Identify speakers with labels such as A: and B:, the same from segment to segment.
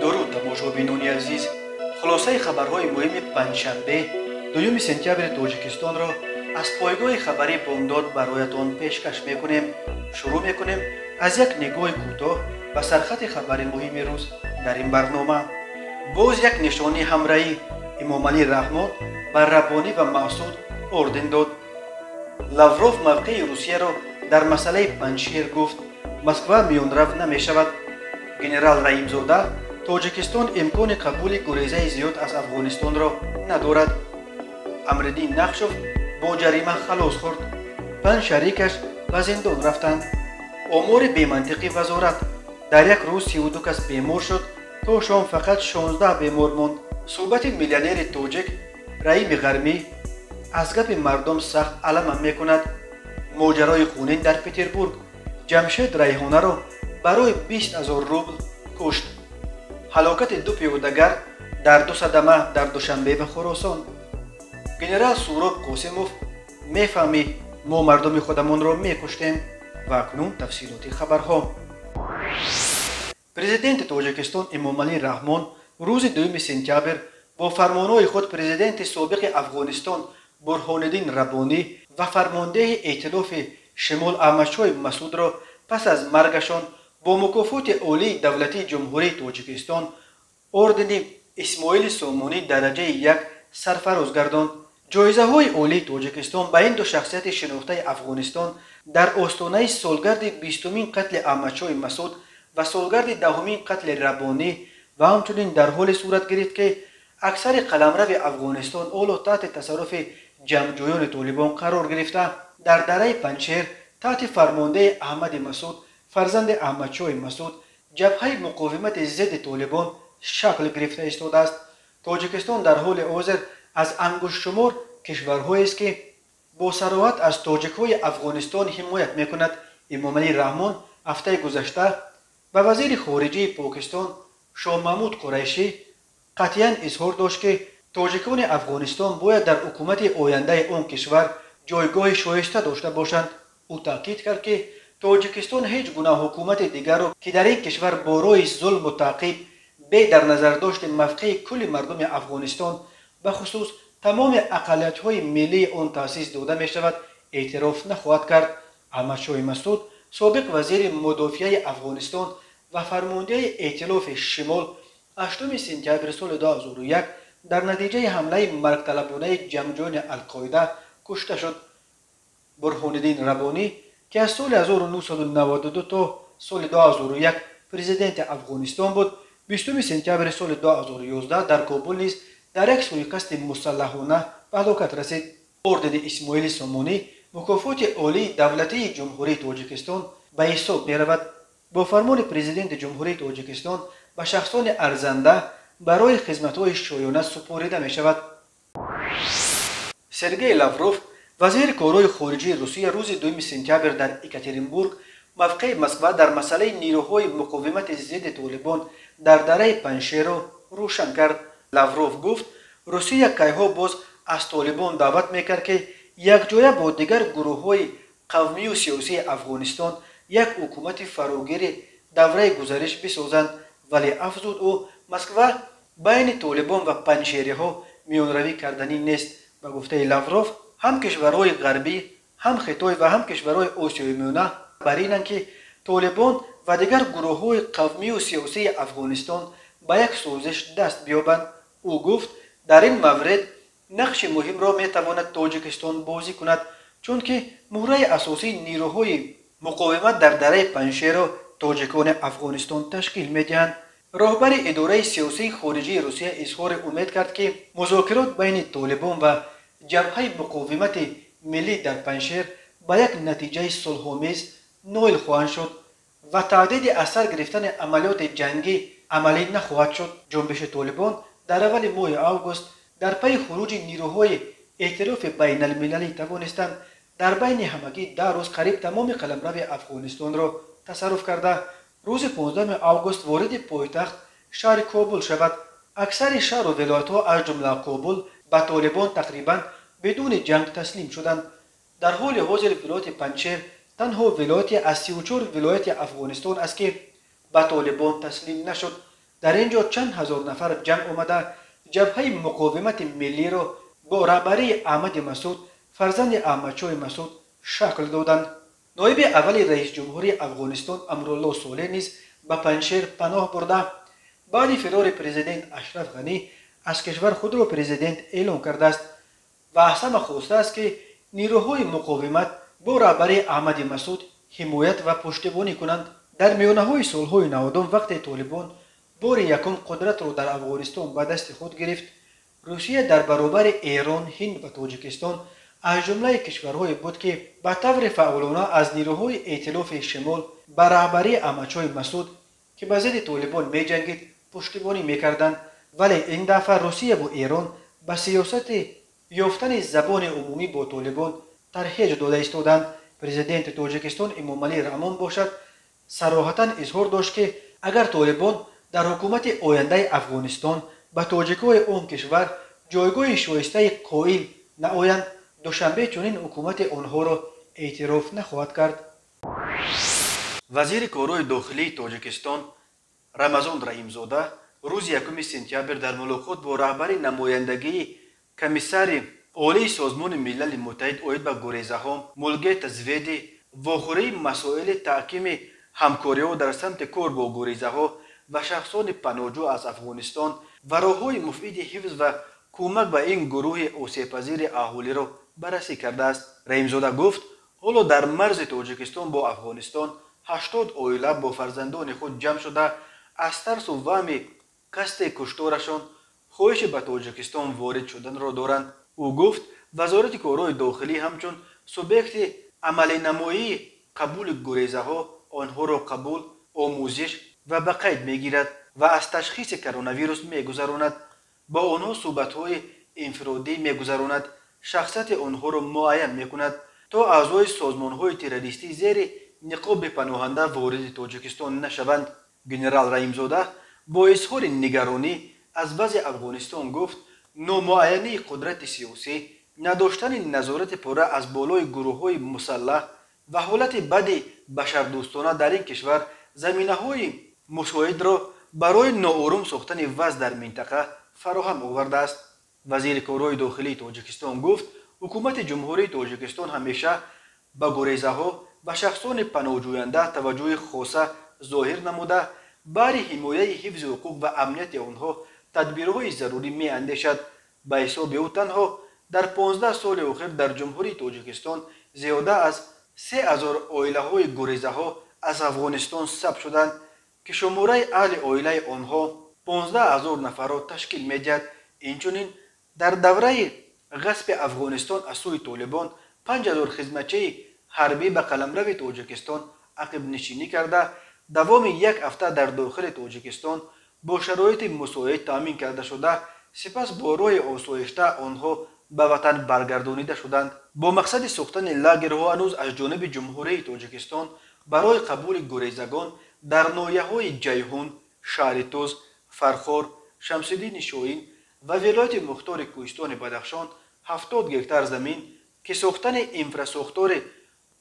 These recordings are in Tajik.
A: درود тамошобинони азиз. خلاصه خبرهای مهم پنجشنبه دوم سپتامبر تاجیکستان را از پایگاه خبری بامداد برایتان پیشکش میکنیم. شروع میکنیم از یک نگاه کوتاه به سرخط خبر مهم روز در این برنامه. باز یک نشانی همراهی امامعلی رحمان بر ربانی و مسعود اردن داد. لاوروف موقع روسیه را در مسئله پنجشیر گفت مسکو میانرو نمی شود. گنرال رحیمزاده تاجیکستان امکان قبول گریزه زیاد از افغانستان را ندارد. امردین نقشوف با جریمه خلاص خورد. 5 شریکش به زندان رفتند. آمار بی‌منطقی وزارت در یک روز 32 کس بیمار شد تا شام فقط 16 بیمار ماند. صحبت میلیونر تاجیک رحیم غرمی از گپ مردم سخت علم میکند. ماجرای خونین در پتربورگ جمشید ریحانه را برای 20,000 روبل کشت. هلاکت 2 پیادهگر در 2 صدمه در دوشنبه و خراسان. گنرال سوراب قاسموف میفهمی ما مردم خودمان را میکشتیم. و اکنون تفصیلات خبرها. پرزیدنت تاجیکستان امامعلی رحمان روز 2 سپتامبر با فرمانهای خود پرزیدنت سابق افغانستان برهانالدین ربانی و فرمانده ائتلاف شمال احمدشاه مسعود را پس از مرگشان با مکافات عالی دولتی جمهوری تاجیکستان اردن اسماعیل سامانی درجه 1 سرفراز گرداند. جایزه های عالی تاجیکستان به این دو شخصیت شناخته افغانستان در آستانه سالگرد 20مین قتل احمدشاه مسعود و سالگرد 10مین قتل ربانی و همچنین در حال صورت گرفت که اکثر قلمرو افغانستان اولو تحت تصرف جنگجویان طالبان قرار گرفته. در دره پنجشیر تحت فرمانده احمد مسعود فرزند احمدشاه مسعود جبهه مقاومت ضد طالبان شکل گرفته ایستاده است. تاجیکستان در حال حاضر از انگشت شمار کشورهایی است که با صراحت از تاجیک‌های افغانستان حمایت میکند. امامعلی رحمان هفته گذشته به وزیر خارجه پاکستان شاه محمود قریشی قطعاً اظهار داشت که تاجیکان افغانستان باید در حکومت آینده آن کشور جایگاه شایسته داشته باشند. او تاکید کرد که تاجیکستان هیچ گونه حکومت دیگر را که در این کشور برای ظلم و تعقیب به در نظر داشت موقع کل مردم افغانستان به خصوص تمام اقلیت‌های ملی آن تأسیس داده می شود اعتراف نخواهد کرد. احمدشاه مسعود سابق وزیر مدافعه افغانستان و فرمانده ائتلاف شمال 8 سپتامبر سال 2001 در نتیجه حمله مرگ طلبانه جنگجویان القاعده کشته شد. برهانالدین ربانی که از سال 1992 تا سال 2001 پرزیدنت افغانستان بود 20 سپتامبر سال 2011 در کابل نیز در یک سوءقصد مسلحانه به هلاکت رسید. اردن اسماعیل سامانی مکافات عالی دولتی جمهوری تاجیکستان به حساب می رود. با فرمان پرزیدنت جمهوری تاجیکستان به شخصان ارزنده برای خدمت‌های شایانه سپرده می شود. سرگئی لاوروف وزیر کارهای خارجه روسیه روز 2 سپتامبر در اکاترینبورگ موقع مسکو در مسئله نیروهای مقاومت ضد طالبان در دره پنجشیر را روشن کرد. لاوروف گفت روسیه کیها باز از طالبان دعوت میکرد که یکجای با دیگر گروه‌های قومی و سیاسی افغانستان یک حکومت فراگیر دوره گذشته بسازند، ولی افزود او مسکو بین طالبان و پنجشیری‌ها میانروی کردنی نیست. به گفته لاوروف هم کشورهای غربی هم خطای و هم کشورهای آسیای میانه بر اینند که طالبان و دیگر گروه‌های قومی و سیاسی افغانستان به یک سازش دست بیابند. او گفت در این مورد نقش مهم را میتواند تاجیکستان بازی کند چون که مهره اساسی نیروهای مقاومت در دره پنجشیر را تاجیکان افغانستان تشکیل میدهند. راهبر اداره سیاسی خارجی روسیه اظهار امید کرد که مذاکرات بین طالبان و جبهه مقاومت ملی در پنجشیر به یک نتیجه صلح‌آمیز نائل خواهند شد و تهدید از سر گرفتن عملیات جنگی عملی نخواهد شد. جنبش طالبان در اول ماه آگوست در پی خروج نیروهای ائتلاف بین المللی توانستند در بین همگی 10 روز قریب تمام قلمرو افغانستان را تصرف کرده. روز 15 آگوست وارد پایتخت شهر کابل شود. اکثر شهر و ولایت‌ها از جمله کابل به طالبان تقریبا بدون جنگ تسلیم شدند. در حال حاضر ولایت پنجشیر تنها ولایتی از 34 ولایت افغانستان است که به طالبان تسلیم نشد. در اینجا چند هزار نفر جمع آمده جبهه مقاومت ملی را با رهبری احمد مسعود فرزند احمدشاه مسعود شکل دادند. نایب اول رئیس جمهوری افغانستان امرالله صالح نیز به پنجشیر پناه برده. بعد فرار پرزیدنت اشرف غنی از کشور خود را پرزیدنت اعلام کرده است و از همه خواسته است که نیروهای مقاومت با رهبری احمد مسعود حمایت و پشتیبانی کنند. در میانه‌های سالهای 90 وقتی طالبان بار یکم قدرت را در افغانستان به دست خود گرفت، روسیه در برابر ایران، هند و تاجیکستان از جمله کشورهای بود که به طور فعالانه از نیروهای ائتلاف شمال به رهبری احمدشاه مسعود که به ضد طالبان می‌جنگید پشتیبانی می‌کردند. ولی این دفعه روسیه و ایران به سیاست یافتن زبان عمومی با طالبان ترجیح داده ایستادند. پرزیدنت تاجیکستان امامعلی رحمان باشد صراحتاً اظهار داشت که اگر طالبان در حکومت آینده افغانستان به تاجیکای آن کشور جایگاه شایسته قائل نمایند، دوشنبه چنین حکومت آنها را اعتراف نخواهد کرد. وزیر کارهای داخلی تاجیکستان رمضان رحیمزاده روز 1 سپتامبر در ملاقات با رهبر نمایندگی کمیسر عالی سازمان ملل متحد آید به گریزه‌ها ملگه تزوید واخوری مسائل تحکیم همکاری‌ها در سمت کار با گریزه‌ها و شخصان پناهجو از افغانستان و راه‌های مفید حفظ و کمک به این گروه آسیب‌پذیر اهالی را بررسی کرده است. رحیمزاده گفت حالا در مرز تاجیکستان با افغانستان 80 عائله با فرزندان خود جمع شده از ترس و وهم قصد کشتارشان خواهش به تاجیکستان وارد شدن را دارند. او گفت وزارت کارهای داخلی همچون سوبیکت عملی نمایی قبول گریزه‌ها آنها را قبول، آموزش و به قید میگیرد و از تشخیص کرونا ویروس میگذراند، با آنها صحبت‌های انفرادی میگذراند، شخصیت آنها را معین میکند تا اعضای سازمان‌های تروریستی زیر نقاب پناهنده وارد تاجیکستان نشوند. گنرال رحیمزاده با اظهار نگرانی از وضع افغانستان گفت نامعینی قدرت سیاسی، نداشتن نظارت پوره از بالای گروه‌های مسلح و حالت بد بشردوستانه در این کشور زمینه‌های مساعد را برای ناآرام ساختن وضع در منطقه فراهم آورده است. وزیر کارهای داخلی تاجیکستان گفت حکومت جمهوری تاجیکستان همیشه به گریزه‌ها و شخصان پناهجوینده توجه خاصه ظاهر نموده برای حمایت حفظ حقوق و امنیت آنها تدبیرهای ضروری می اندیشد. به حساب او تنها در 15 سال اخیر در جمهوری تاجیکستان زیاده از 3000 عائله های گریزه ها از افغانستان ثبت شدند که شماره اهل عائله آنها 15000 نفر را تشکیل می دهد. اینچنین در دوره غصب افغانستان از سوی طالبان 5000 خدمتچی حربی به قلمرو تاجیکستان عقب نشینی کرده دوام یک هفته در داخل تاجیکستان با شرایط مساعد تامین کرده شده، سپس با راه آسایشته آنها به وطن برگردانیده شدند. با مقصد ساختن لاگرها هنوز از جانب جمهوری تاجیکستان برای قبول گریزگان در ناحیه‌های جیهون، شهرتوز، فرخار، شمس‌الدین شاهین و ولایت مختار کوهستان بدخشان 70 گکتار زمین که ساختن انفراستراکچور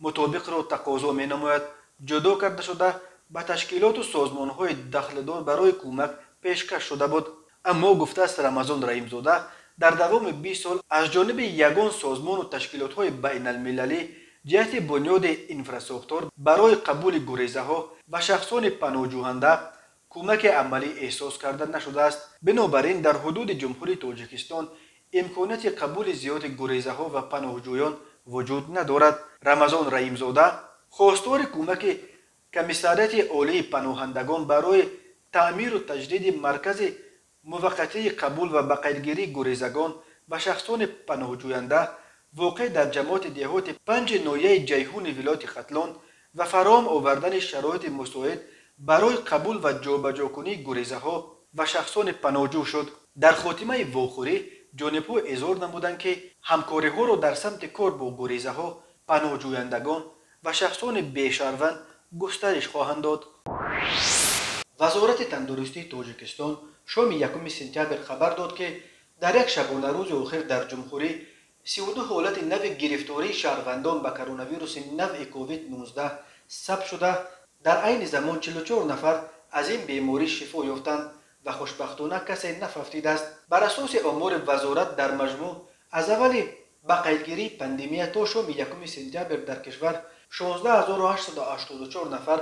A: مطابق را تقاضا می‌نماید جدا کرده شده به تشکیلات و سازمان‌های دخل‌دار برای کمک پیشکش شده بود. اما گفته است رمضان رحیمزاده در دوام 20 سال از جانب یگان سازمان و تشکیلات‌های بین المللی جهت بنیاد انفراستراکچور برای قبول گریزه‌ها و شخصان پناهجوینده کمک عملی احساس کرده نشده است. بنابراین در حدود جمهوری تاجیکستان امکانات قبول زیاد گریزه‌ها و پناهجویان وجود ندارد. رمضان رحیمزاده خواستار کمک کمیسریت عالی پناهندگان برای تعمیر و تجدید مرکز موقتی قبول و بقیدگیری گریزگان و شخصان پناهجوینده واقع در جماعت دهات 5 ناحیه جیهون ولایت ختلان و فراهم آوردن شرایط مساعد برای قبول و جابجاکنی گریزها و شخصان پناهجو شد. در خاتمه واخوری جانب‌ها اظهار نمودند که همکاری‌ها را در سمت کار با گریزها، پناهجویندگان و شخصان بیشهروند گسترش خواهند داد. وزارت تندرستی تاجیکستان شام 1 سپتامبر خبر داد که در یک شبانه روز اخیر در جمهوری 32 حالت نو گرفتاری شهروندان به کرونا ویروس نو کووید 19 ثبت شده. در عین زمان 44 نفر از این بیماری شفا یافتند. و خوشبختانه کسی نفهمید است. بر اساس امور وزارت در مجموع از اول با قیدگیری پاندمی تا شام 1 سپتامبر در کشور 16884 نفر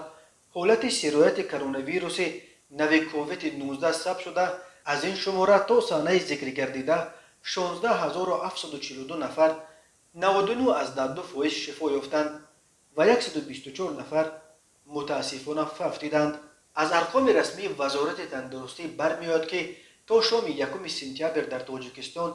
A: حالت سرایت کرونا ویروس نوی کووید 19 ثبت شده. از این شماره تا سانحه ذکر گردیده 16742 نفر 99.2% شفا یافتند و 124 نفر متاسفانه فوتیدند. از ارقام رسمی وزارت تندرستی برمیاد که تا شام 1 سپتامبر در تاجیکستان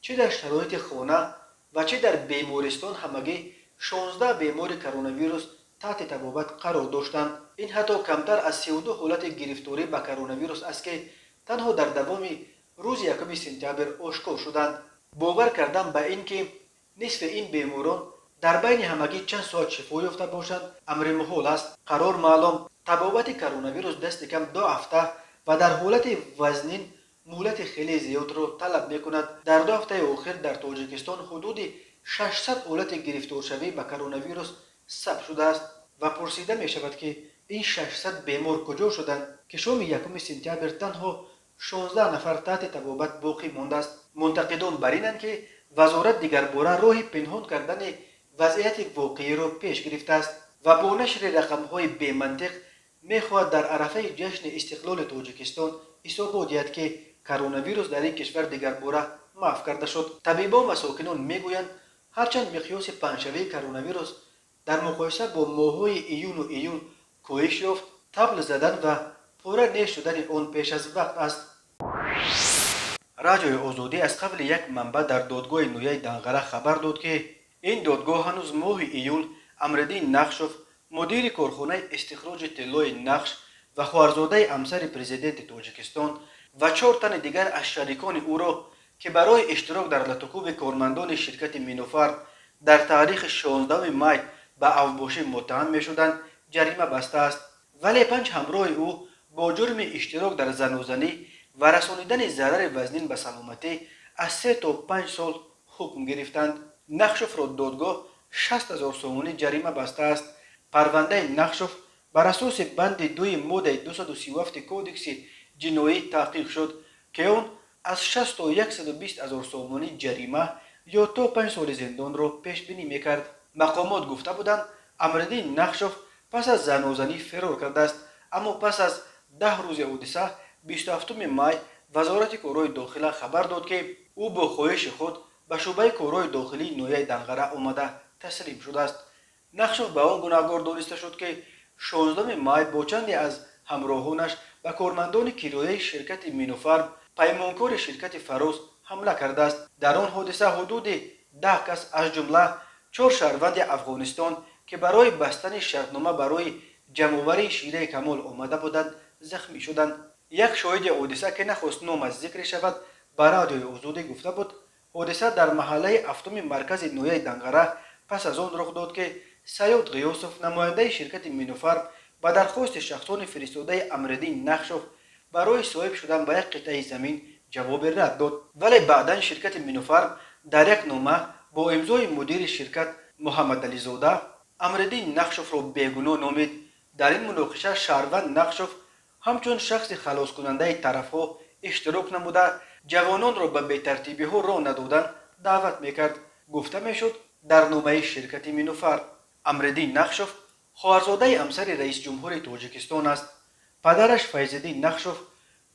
A: چه در شرایط خانه و چه در بیمارستان همگی 16 بیمار کرونا ویروس تحت طبابت قرار داشتند. این حتی کمتر از 32 حالت گرفتاری به کرونا ویروس است که تنها در دوام روز 1 سپتامبر آشکار شدند. باور کردن به این که نصف این بیماران در بین همگی چند ساعت شفا یافته باشند امر محال است. قرار معلوم طبابت کرونا ویروس دست کم 2 هفته و در حالت وزنین مهلت خیلی زیاد را طلب میکند. در 2 هفته اخیر در تاجیکستان حدود 600 حالت گرفتار شوی به کرونا ویروس ثبت شده است و پرسیده می شود که این 600 بیمار کجا شدند که شام 1 سپتامبر تنها 16 نفر تحت طبابت باقی مانده است. منتقدان بر اینند که وزارت دیگر باره راه پنهان کردن وضعیت واقعی را پیش گرفته است و با نشر رقم‌های بی منطق می‌خواهد در عرفه جشن استقلال تاجیکستان اثبات دهد که کرونا ویروس در این کشور دیگر باره محو کرده شد. طبیبان و ساکنان میگویند هرچند مقیاس پنجشنبه کرونا ویروس در مقایسه با ماه‌های ایون کاهش یافت، طبل زدن و پاره نیست شدن آن پیش از وقت است. رادیوی آزادی از قبل یک منبع در دادگاه نویه دنقره خبر داد که این دادگاه هنوز ماه ایول امردین نقشوف مدیر کارخانه استخراج طلای نقش و خواهرزاده همسر پرزیدنت تاجیکستان و 4 تن دیگر از شریکان او را که برای اشتراک در لطکوب کارمندان شرکت مینوفر در تاریخ 16 می به اوباشی متهم می شدند جریمه بسته است. ولی 5 همراه او با جرم اشتراک در زنوزنی و رسانیدن ضرر وزنین به سلامتی از 3 تا 5 سال حکم گرفتند. نقشوف را دادگاه 60,000 سومانی جریمه بسته است. پرونده نقشوف بر اساس بند 2 ماده 237 کودکس جنایی تحقیق شد که اون از 60 تا 120,000 سومانی جریمه یا تا 5 سال زندان را پیش بینی میکرد. مقامات گفته بودند امردین نقشوف پس از زنوزنی فرار کرده است، اما پس از 10 روز حادثه 27 می وزارت کارهای داخلی خبر داد که او با خواهش خود به شعبه کارهای داخلی نویه دنقره آمده تسلیم شده است. نقشوف به آن گناهکار دانسته شد که 16 می با چندی از همراهانش و کارمندان کرایه شرکت مینوفارم پیمانکار شرکت فراز حمله کرده است. در آن حادثه حدود 10 کس از جمله 4 شهروند افغانستان که برای بستن شرطنامه برای جمع‌آوری شیره کمال آمده بودند زخمی شدند. یک شاهد حادثه که نخواست نامش ذکر شود به رادیوی آزادی گفته بود حادثه در محله هفتم مرکز نویه دنقره پس از آن رخ داد که سیاد غیاسوف نماینده شرکت مینوفارم به درخواست شخصان فرستاده امردین نقشوف برای صاحب شدن به یک قطعه زمین جواب رد داد. ولی بعداً شرکت مینوفارم در یک نامه با امضای مدیر شرکت محمد علی زاده امردین نقشوف را بیگناه نامید. در این مناقشه شهروند نقشوف همچون شخص خلاص کننده طرفها اشتراک نموده جوانان را به بی‌ترتیبی ها راه ندادن دعوت میکرد. گفته میشد در نامه شرکت مینوفر امردین نقشوف خواهرزاده همسر رئیس جمهور تاجیکستان است. پدرش فیض‌الدین نقشوف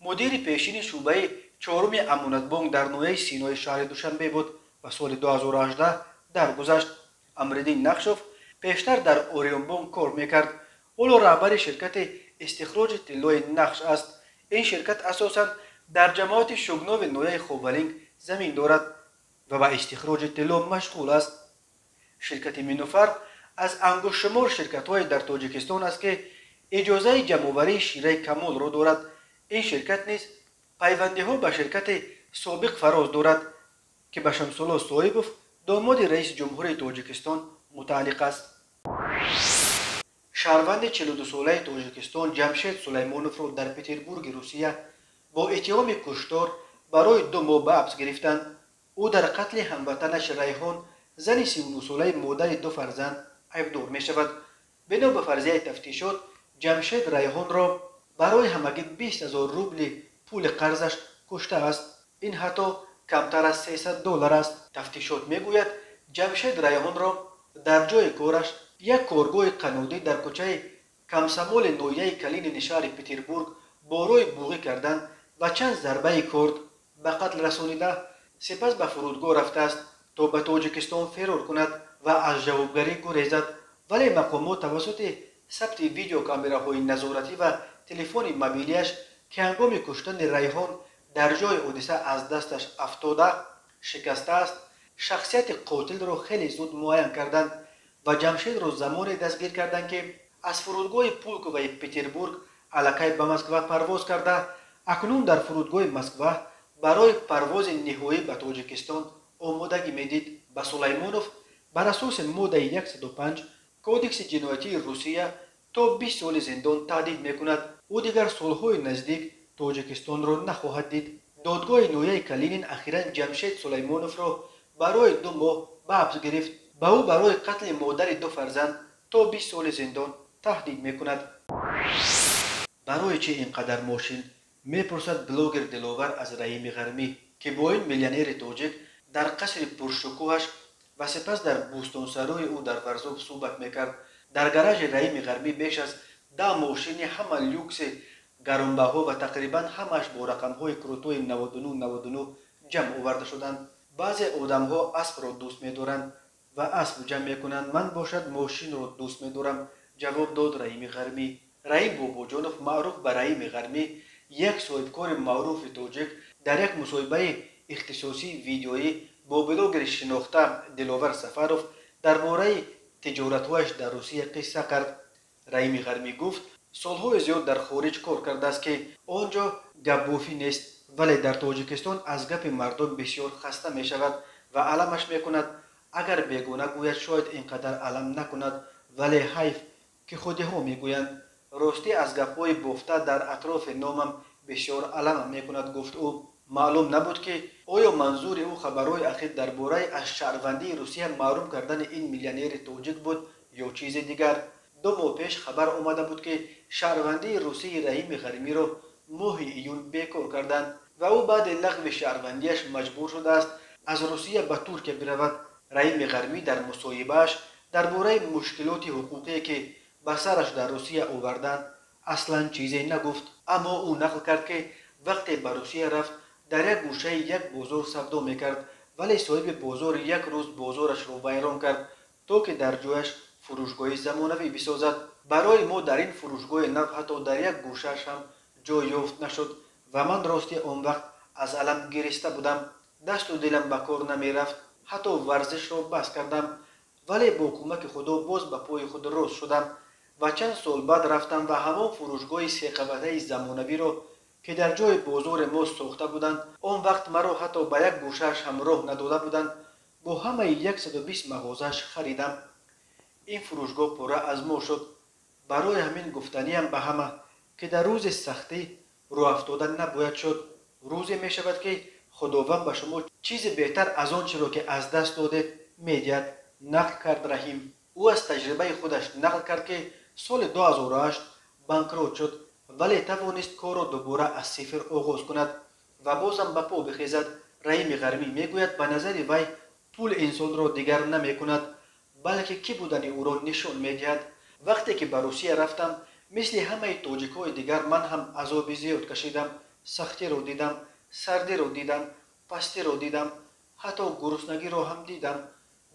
A: مدیر پیشین شعبه 4 امانت بانک در نویه سینای شهر دوشنبه بود و سال 2018 درگذشت. امردین نقشوف پیشتر در اوریون بانک کار میکرد. او رهبر شرکت استخراج طلای نقش است. این شرکت اساساً در جماعت شگناو نویه خوبلینگ زمین دارد و به استخراج طلا مشغول است. شرکت مینوفر از انگشت شمار شرکت‌های در تاجیکستان است که اجازه جمع‌آوری شیره کمال را دارد. این شرکت نیز پیوندی‌ها به شرکت سابق فراز دارد که به شمس‌الله صاحبوف داماد رئیس جمهور تاجیکستان متعلق است. شهروند 42 ساله تاجیکستان جمشید سلیمانوف را در پترزبورگ روسیه با اتهام کشتار برای 2 ماه به حبس گرفتند. او در قتل هموطنش ریحان زن 39 ساله مادر 2 فرزند ایبدار می شود. بنا به فرضیه تفتیشات جمشید ریحان را برای همگی 20,000 روبل پول قرضش کشته است. این حتی کمتر از $300 است. تفتیشات میگوید جمشید ریحان را در جای کارش یک کارگاه قنودی در کوچه کمسمول نویه کلین شهر پتربورگ با روی بوغی کردند و چند ضربه کرد به قتل رسانیده. سپس به فرودگاه رفته است تا به تاجیکستان فرار کند و از جوابگری گریزد، ولی مقامات توسط ثبت ویدیو کامراهای نظارتی و تلفن موبیلیش که هنگام کشتن ریحان در جای حادثه از دستش افتاده شکسته است، شخصیت قاتل را خیلی زود معاین کردند و جمشید را زمانی دستگیر کردند که از فرودگاه پولکوی پتربورگ الکی به مسکو پرواز کرده اکنون در فرودگاه مسکو برای پرواز نهایی به تاجیکستان آمادگی میدید. به سلیمانوف بر اساس ماده 105 کودکس جنایتی روسیه تا 20 سال زندان تهدید میکند. او دیگر سالهای نزدیک تاجیکستان را نخواهد دید. دادگاه نویه کلینین اخیرا جمشید سلیمانوف را برای 2 ماه به حبس گرفت. به او برای قتل مادر 2 فرزند تا 20 سال زندان تهدید میکند. برای چه اینقدر ماشین؟ میپرسد بلاگر دلاور از رحیم غرمی که با این میلیونر تاجیک در قصر پرشکوهش و سپس در بوستانسرای او در ورزوف صحبت میکرد. در گراژ رحیم غرمی بیش از 10 ماشین همه لوکس گرانبها و تقریبا همش با رقمهای کروتوی 99 جمع آورده شدند. بعضی آدمها اسب را دوست می‌دارند و اسب جمع میکنند. من باشد ماشین را دوست می‌دارم، جواب داد رحیم غرمی. رحیم بابوجانوف معروف به رحیم غرمی، یک صاحبکار معروف تاجیک، در یک مصاحبه اختصاصی ویدیویی با بلاگر شناخته دلاور سفروف درباره تجارت‌هایش در روسیه قصه کرد. رحیم غرمی گفت سالهای زیاد در خارج کار کرده است که آنجا گپ‌بافی نیست، ولی در تاجیکستان از گپ مردم بسیار خسته می شود و علمش می کند. اگر بیگانه گوید شاید اینقدر علم نکند، ولی حیف که خودی ها می گویند. راستی از گپ‌های بافته در اطراف نامم بسیار علم می کند، گفت او. معلوم نبود که آیا منظور او خبرهای اخیر درباره از شهروندی روسیه محروم کردن این میلیونر تاجیک بود یا چیز دیگر. 2 ماه پیش خبر آمده بود که شهروندی روسی رحیم غرمی را ماه ایون بیکار کردند و او بعد لغو شهروندیش مجبور شده است از روسیه به ترکیه برود. رحیم غرمی در مصاحبه‌اش درباره مشکلات حقوقی که به سرش در روسیه آوردند اصلا چیزی نگفت، اما او نقل کرد که وقتی به روسیه رفت در یک گوشه یک بازار سودا میکرد، ولی صاحب بازار یک روز بازارش را ویران کرد تا که در جایش فروشگاه زمانوی بسازد. برای ما در این فروشگاه نو حتی در یک گوشه‌اش هم جای یافت نشد و من راستی آن وقت از علم گرسته بودم، دست و دلم به کار نمی رفت، حتی ورزش را بس کردم، ولی با کمک خدا باز به پای خود راست شدم و چند سال بعد رفتم و همان فروشگاه 3 قبضه زمانوی را که در جای بازار ما ساخته بودند، آن وقت مرا حتی به یک گوشه‌اش هم راه نداده بودند، با همه 120 مغازه‌اش خریدم. این فروشگاه پره از ما شد. برای همین گفتنیم به همه که در روز سختی رو افتادن نباید شد. روزی می شود که خداوند به شما چیز بهتر از آنچه را که از دست دادید میدهد، نقل کرد رحیم. او از تجربه خودش نقل کرد که سال 2008 بانکروت شد، ولی توانست کار را دوباره از صفر آغاز کند و بازم به پا بخیزد. رحیم غرمی میگوید به نظر وی پول انسان را دیگر نمی کند، بلکه کی بودن او را نشان میدهد. وقتی که به روسیه رفتم مثل همه تاجیک‌های دیگر من هم عذاب زیاد کشیدم، سختی را دیدم، سردی را دیدم، پستی را دیدم، حتی گرسنگی را هم دیدم.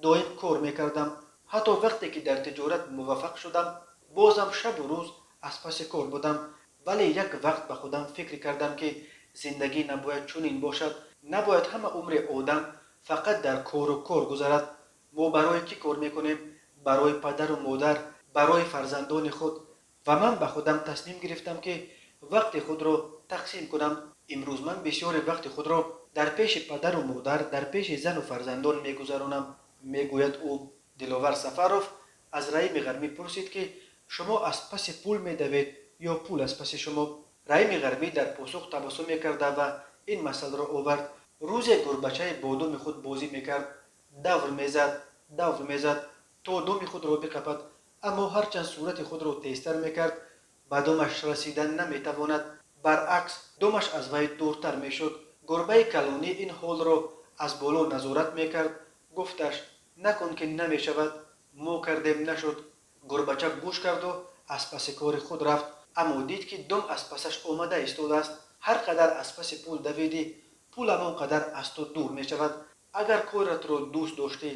A: دائم کار میکردم، حتی وقتی که در تجارت موفق شدم بازم شب و روز از پس کار بودم، ولی یک وقت به خودم فکر کردم که زندگی نباید چنین باشد، نباید همه عمر آدم فقط در کار و کار گذرد. ما برای کی کار میکنیم؟ برای پدر و مادر، برای فرزندان خود. و من به خودم تصمیم گرفتم که وقت خود را تقسیم کنم. امروز من بسیار وقت خود را در پیش پدر و مادر، در پیش زن و فرزندان میگذرانم، میگوید او. دلاور سفروف از رحیم غرمی پرسید که شما از پس پول میدوید یا پول از پس شما؟ رحیم غرمی در پاسخ تبسم کرده و این مسئله را آورد. روز گربچه با دم خود بازی میکرد، دور میزد تا دم خود را بقپد، اما هرچند صورت خود را تیزتر میکرد به دمش رسیدن نمیتواند. баръакс думаш аз вай дуртар мешуд. гурбаи калонӣ ин ҳолро аз боло назорат мекард. гуфташ: накун ки намешавад, мо кардем нашуд. гурбача гӯш карду аз паси кори худ рафт, аммо дид ки дум аз пасаш омада истодааст. ҳар қадар аз паси пул давидӣ, пул ҳамон қадар аз ту дур мешавад. агар коратро дӯст доштӣ,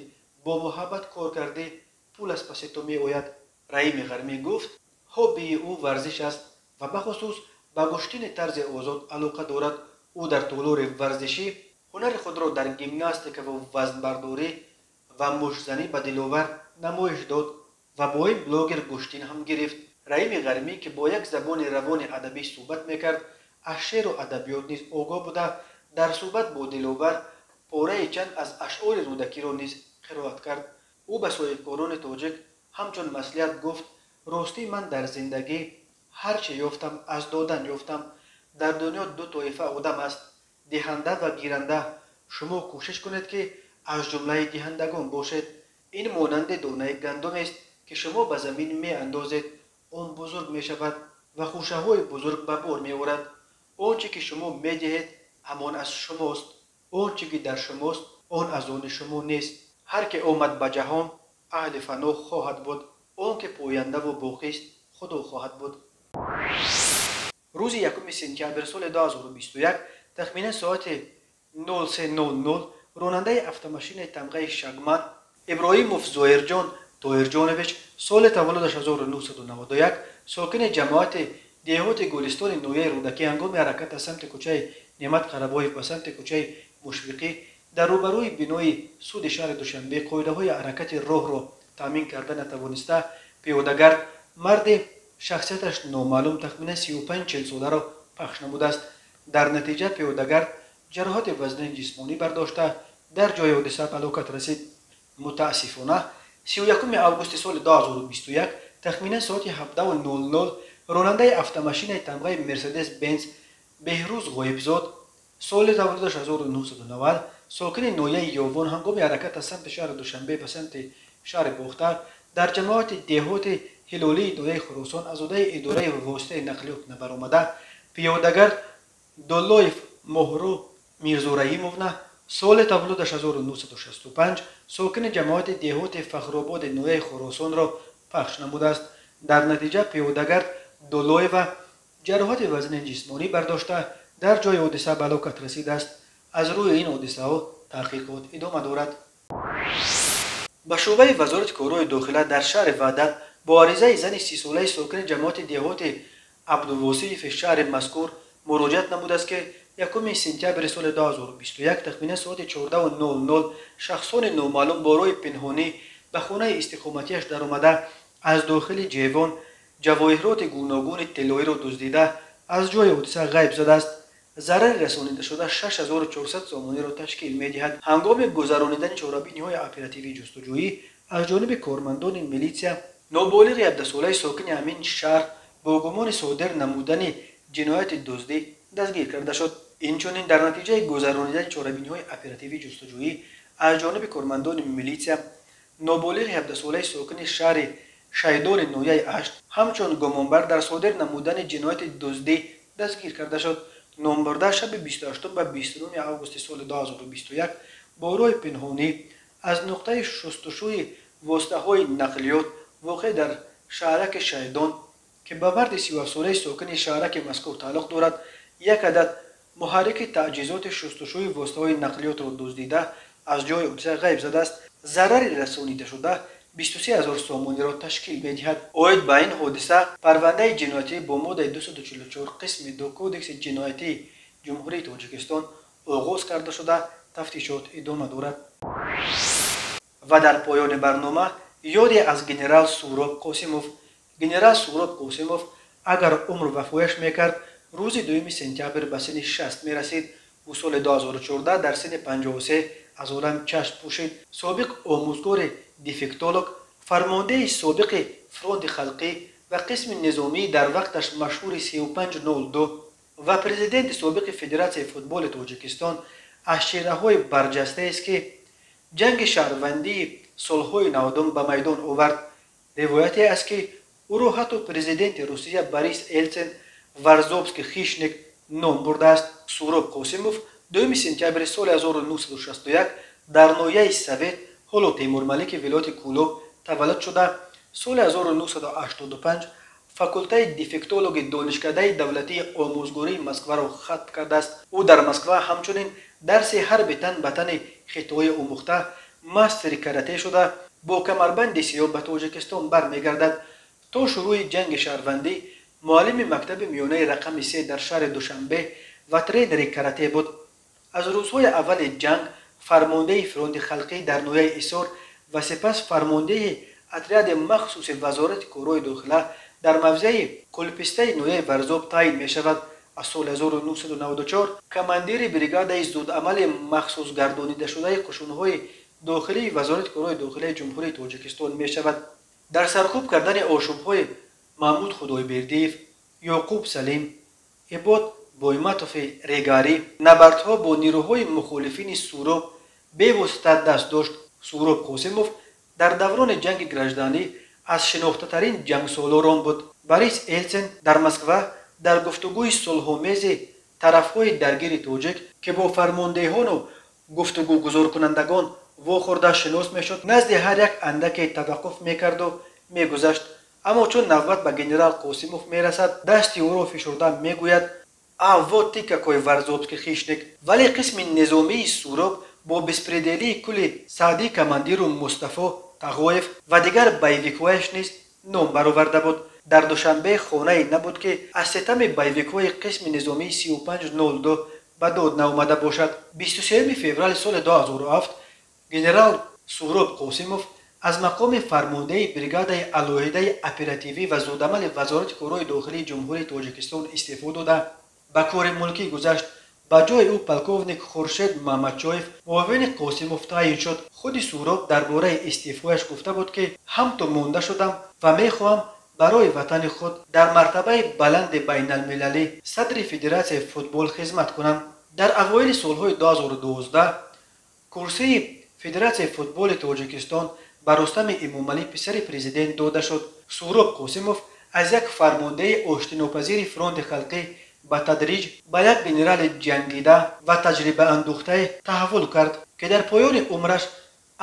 A: бо муҳаббат кор кардӣ, пул аз паси ту меояд. раими ғармӣ гуфт ҳоббии ӯ варзиш аст ва бахусус ба гӯштини тарзи озод алоқа дорад. ӯ дар толори варзишӣ ҳунари худро дар гимнастикаву вазнбардорӣ ва мушзанӣ ба диловар намоиш дод ва бо ин блогер гӯштин ҳам гирифт. раими ғармӣ ки бо як забони равони адабӣ суҳбат мекард, аз шеъру адабиёт низ огоҳ буда, дар суҳбат бо диловар пораи чанд аз ашъори рӯдакиро низ қироат кард. ӯ ба соҳибкорони тоҷик ҳамчун маслиҳат гуфт: ростӣ ман дар зиндагӣ ҳар чӣ ёфтам, аз додан ёфтам. дар дунё ду тоифа одам аст, диҳанда ва гиранда. шумо кӯшиш кунед ки аз ҷумлаи диҳандагон бошед. ин монанди донаи гандумест ки шумо ба замин меандозед, он бузург мешавад ва хушаҳои бузург ба бор меорад. он чӣ ки шумо медиҳед, ҳамон аз шумост. он чӣ ки дар шумост, он аз они шумо нест. ҳар ки омад ба ҷаҳон, аҳли фано хоҳад буд. он ки пояндаву боқист, худо хоҳад буд. рӯзи 1 сентябр соли 2021 тахминан соати 03:00 ронандаи автомошини тамғаи шагман иброимов зоирҷон тоҳирҷонович соли таваллудаш 1991 сокини ҷамоати деҳоти гулистони ноҳияи рӯдакӣ ҳангоми ҳаракат аз самти кӯчаи неъмат қарабоев ба самти кӯчаи мушфиқӣ дар рӯбарӯи бинои суди шаҳри душанбе қоидаҳои ҳаракати роҳро таъмин карда натавониста, пиёдагард марди шахсияташ номаълум тахминан 35-40 соларо пахш намудааст. дар натиҷа пиёдагард ҷароҳати вазнини ҷисмонӣ бардошта дар ҷои ҳодиса ҳалокат расид. мутаассифона 31 августи соли 2021 тахминан соати 17:00 ронандаи автомошинаи тамғаи мерседес бенз беҳрӯз ғоибзод соли таваллудаш 1990 сокини ноҳияи ёвон ҳангоми ҳаракат аз самти шаҳри душанбе ба самти шаҳри бохтар дар ҷамоати деҳоти ҳилолии ноҳияи хуросон аз ӯҳдаи идораи воситаи нақлиёт набаромада, пиёдагард дуллоев моҳрӯ мирзораимовна соли таваллудаш 1965 сокини ҷамоати деҳоти фахрободи ноҳияи хуросонро пахш намудааст. дар натиҷа пиёдагард дуллоева ҷароҳати вазнини ҷисмонӣ бардошта дар ҷои ҳодиса ба ҳалокат расидааст. аз рӯи ин ҳодисаҳо таҳқиқот идома дорад. ба шӯъбаи вазорати корҳои дохила дар шаҳри ваҳдат бо аризаи зани 30-солаи сокини ҷамоати деҳоти абдувосиеви шаҳри мазкур муроҷиат намудааст ки 1 сентябри соли 2021 тахминан соати 14:00 шахсони номаълум бо роҳи пинҳонӣ ба хонаи истиқоматиаш даромада аз дохили ҷевон ҷавоҳироти гуногуни тиллоиро дуздида аз ҷои ҳодиса ғайб задааст. зарари расонидашуда 6400 сомониро ташкил медиҳад. ҳангоми гузарондани чорабиниҳои оперативии ҷустуҷӯӣ аз ҷониби кормандони милитсия ноболиғи 17-солаи сокини ҳамин шаҳр бо гумони содир намудани ҷинояти дуздӣ дастгир карда шуд. инчунин дар натиҷаи гузарондани чорабиниҳои оперативии ҷустуҷӯӣ аз ҷониби кормандони милитсия ноболиғи 17-солаи сокини шаҳри шайдони ноҳияи ашт ҳамчун гумонбар дар содир намудани ҷинояти дуздӣ дастгир карда шуд. номбурда шаби 28 ба 29 августи соли 2021 бо роҳи пинҳонӣ аз нуқтаи шустушӯи воситаҳои нақлиёт воқеъ дар шаҳраки шайдон ки ба марди 37-солаи сокини шаҳраки мазкур тааллуқ дорад, як адад муҳаррики таъҷизоти шустушӯи воситаҳои нақлиётро дуздида аз ҷои ҳодиса ғайб задааст. зарари расонидашуда 23000 сомониро ташкил медиҳад. оид ба ин ҳодиса парвандаи ҷиноятӣ бо моддаи 244 қисми 2 кодекси ҷиноятии ҷумҳурии Тоҷикистон оғоз карда шуда тафтишот идома дорад. ва дар поёни барнома ёде аз генерал Суҳроб Қосимов. генерал Суҳроб Қосимов агар умр вафояш мекард, рӯзи 2 сентябр ба синни 60 мерасид. ӯ соли 2014 дар синни 53 аз олам чашм пӯшид. собиқ омӯзгори дефектолог, фармондеи собиқи фронти халқӣ ва қисми низомӣ дар вақташ машҳури 3502 ва президенти собиқи Федератсияи футболи Тоҷикистон аз чеҳраҳои барҷастаест ки ҷанги шаҳрвандии солҳои 90 ба майдон овард. ривояте аст ки ӯро ҳатто президенти Русия Борис Елтсин варзобский хищник ном бурда аст. Суроб Қосимов 2 сентябри соли 1961 дар ноҳияи Совет ҳоло Теймурмалики вилояти Кӯлоб таваллуд шуда, соли 1985 факултаи дефектологи донишкадаи давлатии омӯзгории Москваро хатм кардааст. ӯ дар Москва ҳамчунин дарси ҳарби тан ба тани хитои омӯхта мастери карате шуда, бо камарбанди сиёҳ ба Тоҷикистон бармегардад. то шурӯи ҷанги шаҳрвандӣ муаллими мактаби миёнаи рақами 3 дар шаҳри Душанбе ва тренери карате буд. аз рӯзҳои аввали ҷанг фармондаи фронти халқӣ дар ноҳияи Исор ва сипас фармондаи отряди махсуси вазорати корҳои дохила дар мавзеи қулпистаи ноҳияи Варзоб таъин мешавад. аз соли 1994 командири бригадаи зудамали махсусгардонидашудаи қушунҳои дохилии вазорати корҳои дохилаи ҷумҳурии Тоҷикистон мешавад. дар саркӯб кардани ошӯбҳои Маҳмуд Худойбердиев, Ёқуб Салим, Ибод Бойматови Регарӣ набардҳо бо нирӯҳои мухолифини Суроб бевосита даст дошт. Суроб Қосимов дар даврони ҷанги гражданӣ аз шинохтатарин ҷангсолорон буд. Борис Елсин дар Москва дар гуфтугӯи сулҳомези тарафҳои даргири тоҷик ки бо фармондеҳону гуфтугӯгузоркунандагон вохӯрда шинос мешуд, назди ҳар як андаке таваққуф мекарду мегузашт. аммо чун навбат ба генерал Қосимов мерасад, дасти ӯро фишурда мегӯяд: вот ты какой варзобский хищник. вале қисми низомии Суроб бо беспределии кули Саъдӣ командиру Мустафо Тағоев ва дигар байвикҳояш низ ном бароварда буд. дар Душанбе хонае набуд ки аз ситами байвикҳои қисми низомии 3502 ба дод наомада бошад. 23 феврали соли 2007 генерал Суроб Қосимов аз мақоми фармондаи бригадаи алоҳидаи оперативӣ ва зудамали вазорати корҳои дохилии ҷумҳурии Тоҷикистон истеъфо дода ба кори мулкӣ гузашт. ба ҷои ӯ полковник Хуршед Маҳмадчоев муовини Қосимов таъин шуд. худи Суроб дар бораи истеъфояш гуфта буд ки ҳам то монда шудам ва мехоҳам барои ватани худ дар мартабаи баланди байналмилалӣ садри Федератсияи футбол хизмат кунам. дар авоили солҳои 2012 курсии Федератсияи футболи Тоҷикистон ба Рустами Эмомалӣ писари президент дода шуд. Суроб Қосимов аз як фармондаи оштинопазири фронти халқӣ ба тадриҷ ба як генерали ҷангида ва таҷрибаандӯхтае таҳаввул кард ки дар поёни умраш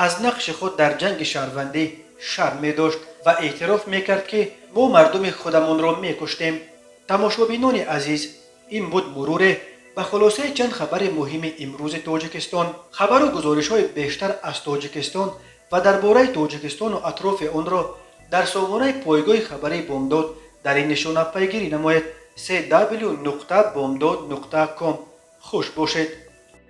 A: аз нақши худ дар ҷанги шаҳрвандӣ шарм медошт ва эътироф мекард ки мо мардуми худамонро мекуштем. тамошобинони азиз, ин буд муруре ба хулосаи чанд хабари муҳими имрӯзи Тоҷикистон. хабару гузоришҳои бештар аз Тоҷикистон ва дар бораи Тоҷикистону атрофи онро дар сомонаи пойгоҳи хабарии Бомдод дар ин нишона пайгирӣ намоед: www.bomdod.com. хуш бошед.